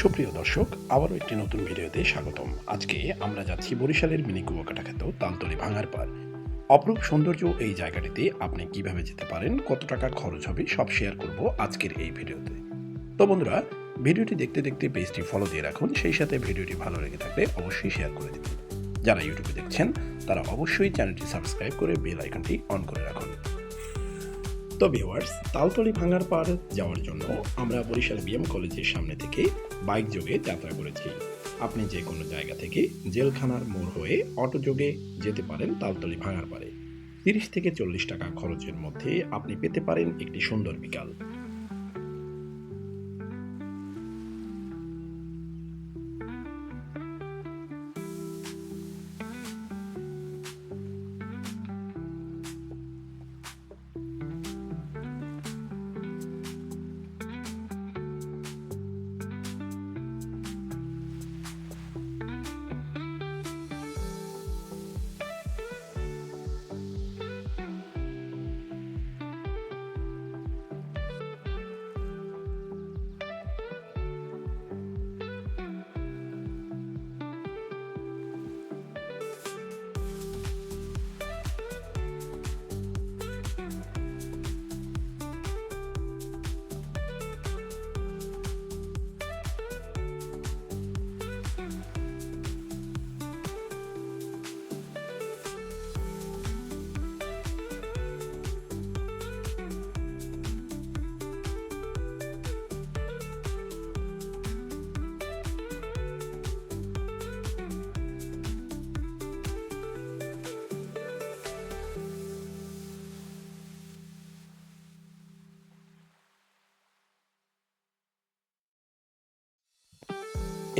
সুপ্রিয় দর্শক, আবারও একটি নতুন ভিডিওতে স্বাগতম। আজকে আমরা যাচ্ছি বরিশালের মিনি কুয়াকাটা খ্যাত তালতলী ভাঙার পাড়। অপরূপ সৌন্দর্য এই জায়গাটিতে আপনি কিভাবে যেতে পারেন, কত টাকা খরচ হবে, সব শেয়ার করব আজকের এই ভিডিওতে। তো বন্ধুরা, ভিডিওটি দেখতে দেখতে পেজটি ফলো দিয়ে রাখুন, সেই সাথে ভিডিওটি ভালো লেগে থাকলে অবশ্যই শেয়ার করে দিন। যারা ইউটিউবে দেখছেন তারা অবশ্যই চ্যানেলটি সাবস্ক্রাইব করে বেল আইকনটি অন করে রাখুন। তো ভিউয়ার্স, তালতলী ভাঙার পাড় যাওয়ার জন্য আমরা বরিশাল বিএম কলেজের সামনে থেকে বাইক যোগে যাত্রা করেছি। আপনি যে কোনো জায়গা থেকে জেলখানার মোড় হয়ে অটো যোগে যেতে পারেন তালতলী ভাঙার পাড়ে। 30 থেকে 40 টাকা খরচের মধ্যে আপনি পেতে পারেন একটি সুন্দর বিকাল।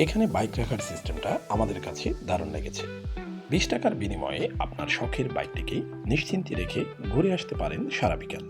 এখানে বাইক রাখার সিস্টেমটা আমাদের কাছে দারুণ লেগেছে। 20 টাকার বিনিময়ে আপনার শখের বাইকটিকে নিশ্চিন্তে রেখে ঘুরে আসতে পারেন সারা বিকাল।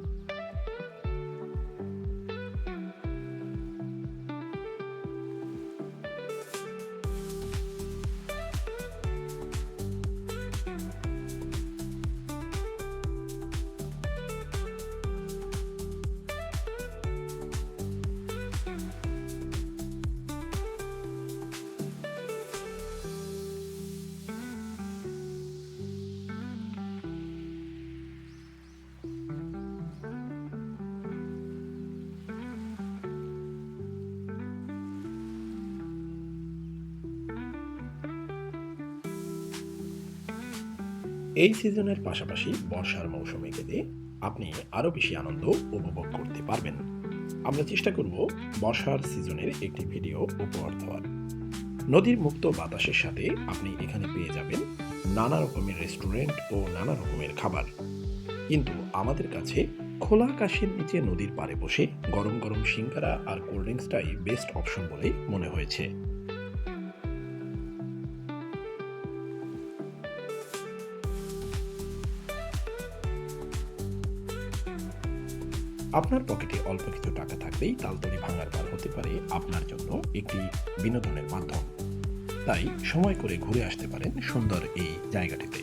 এই সিজনের পাশাপাশি বর্ষার মৌসুমে গেলে আপনি আরও বেশি আনন্দ উপভোগ করতে পারবেন। আমরা চেষ্টা করব বর্ষার সিজনের একটি ভিডিও উপহার দেওয়ার। নদীর মুক্ত বাতাসের সাথে আপনি এখানে পেয়ে যাবেন নানা রকমের রেস্টুরেন্ট ও নানা রকমের খাবার। কিন্তু আমাদের কাছে খোলা আকাশের নিচে নদীর পাড়ে বসে গরম গরম সিঙ্গারা আর কোল্ড ড্রিঙ্কসটাই বেস্ট অপশন বলে মনে হয়েছে। আপনার পকেটে অল্প কিছু টাকা থাকলেই তালতলী ভাঙার পার হতে পারে আপনার জন্য একটি বিনোদনের মাধ্যম। তাই সময় করে ঘুরে আসতে পারেন সুন্দর এই জায়গাটিতে।